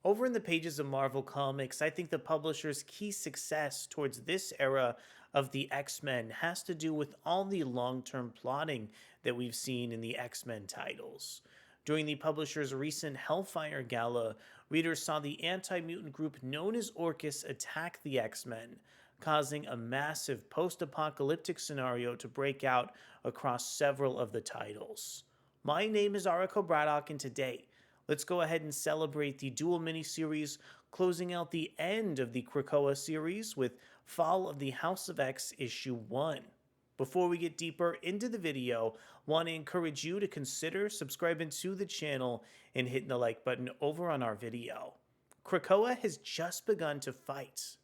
Over in the pages of Marvel Comics, I think the publisher's key success towards this era of the X-Men has to do with all the long-term plotting that we've seen in the X-Men titles. During the publisher's recent Hellfire Gala, readers saw the anti-mutant group known as Orchis attack the X-Men, causing a massive post-apocalyptic scenario to break out across several of the titles. My name is Ariko Braddock, and today, let's go ahead and celebrate the dual miniseries closing out the end of the Krakoa series with Fall of the House of X issue 1. Before we get deeper into the video, want to encourage you to consider subscribing to the channel and hitting the like button over on our video. Krakoa has just begun to fight.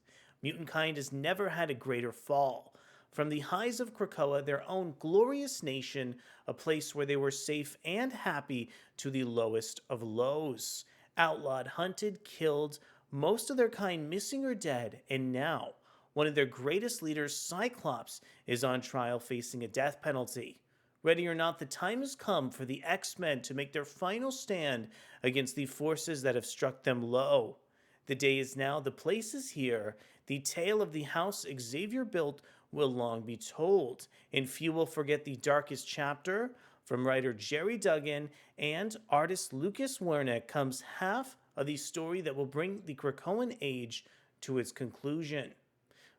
Mutantkind has never had a greater fall. From the highs of Krakoa, their own glorious nation, a place where they were safe and happy, to the lowest of lows. Outlawed, hunted, killed, most of their kind missing or dead, and now, one of their greatest leaders, Cyclops, is on trial facing a death penalty. Ready or not, the time has come for the X-Men to make their final stand against the forces that have struck them low. The day is now, the place is here. The tale of the house Xavier built will long be told, and few will forget the darkest chapter. From writer Gerry Duggan and artist Lucas Werneck comes half of the story that will bring the Krakoan Age to its conclusion.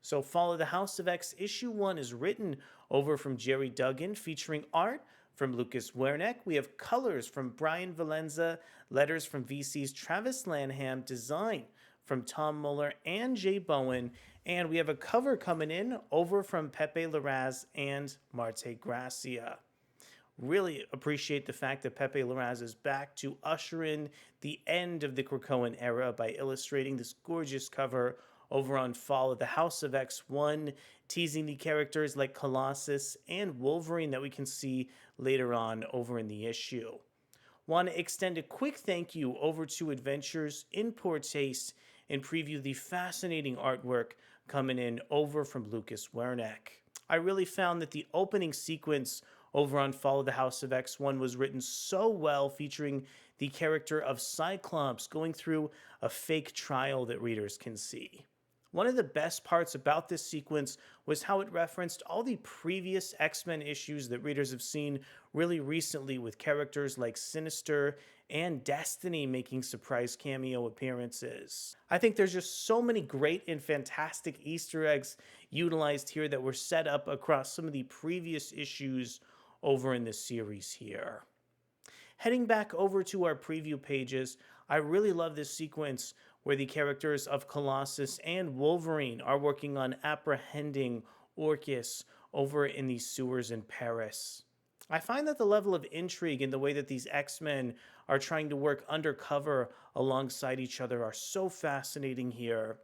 So Fall of the House of X issue 1 is written over from Gerry Duggan, featuring art from Lucas Werneck. We have colors from Bryan Valenza, letters from VC's Travis Lanham, design from Tom Muller and Jay Bowen, and we have a cover coming in over from Pepe Larraz and Marte Gracia. Really appreciate the fact that Pepe Larraz is back to usher in the end of the Krakoan era by illustrating this gorgeous cover over on Fall of the House of X1, teasing the characters like Colossus and Wolverine that we can see later on over in the issue. Want to extend a quick thank you over to Adventures in Poor Taste and preview the fascinating artwork coming in over from Lucas Werneck. I really found that the opening sequence over on Fall of the House of X1 was written so well, featuring the character of Cyclops going through a fake trial that readers can see. One of the best parts about this sequence was how it referenced all the previous X-Men issues that readers have seen really recently, with characters like Sinister and Destiny making surprise cameo appearances. I think there's just so many great and fantastic Easter eggs utilized here that were set up across some of the previous issues over in this series here. Heading back over to our preview pages, I really love this sequence where the characters of Colossus and Wolverine are working on apprehending Orchis over in the sewers in Paris. I find that the level of intrigue in the way that these X-Men are trying to work undercover alongside each other are so fascinating here.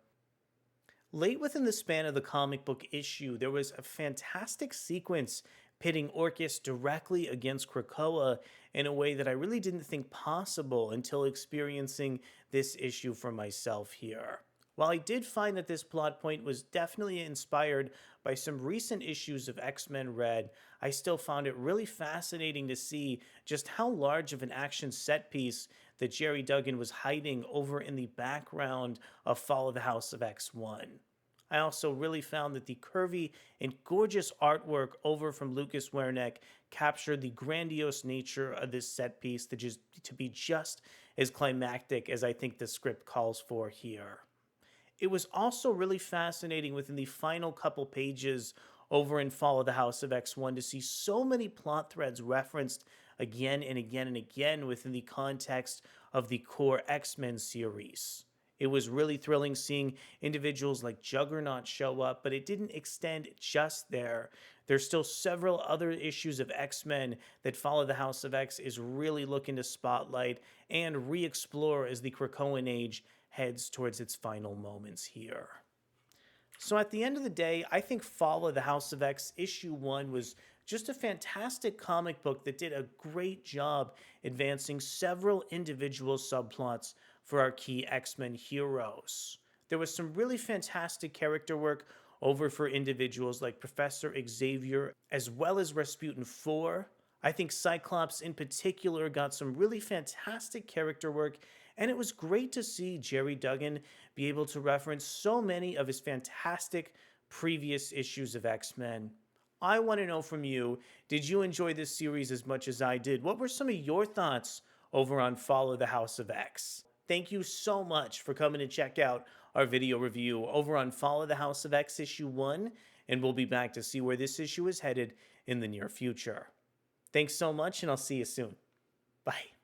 Late within the span of the comic book issue, there was a fantastic sequence pitting Orchis directly against Krakoa in a way that I really didn't think possible until experiencing this issue for myself here. While I did find that this plot point was definitely inspired by some recent issues of X-Men Red, I still found it really fascinating to see just how large of an action set piece that Gerry Duggan was hiding over in the background of Fall of the House of X1. I also really found that the curvy and gorgeous artwork over from Lucas Werneck captured the grandiose nature of this set piece to be just as climactic as I think the script calls for here. It was also really fascinating within the final couple pages over in Fall of the House of X1 to see so many plot threads referenced again and again and again within the context of the core X-Men series. It was really thrilling seeing individuals like Juggernaut show up, but it didn't extend just there. There's still several other issues of X-Men that Fall of the House of X is really looking to spotlight and re-explore as the Krakoan Age heads towards its final moments here. So at the end of the day, I think Fall of the House of X issue 1 was just a fantastic comic book that did a great job advancing several individual subplots for our key X-Men heroes. There was some really fantastic character work over for individuals like Professor Xavier, as well as Rasputin 4. I think Cyclops in particular got some really fantastic character work And it was great to see Gerry Duggan be able to reference so many of his fantastic previous issues of X-Men. I want to know from you, did you enjoy this series as much as I did? What were some of your thoughts over on Follow the House of X? Thank you so much for coming to check out our video review over on Follow the House of X issue 1, and we'll be back to see where this issue is headed in the near future. Thanks so much, and I'll see you soon. Bye.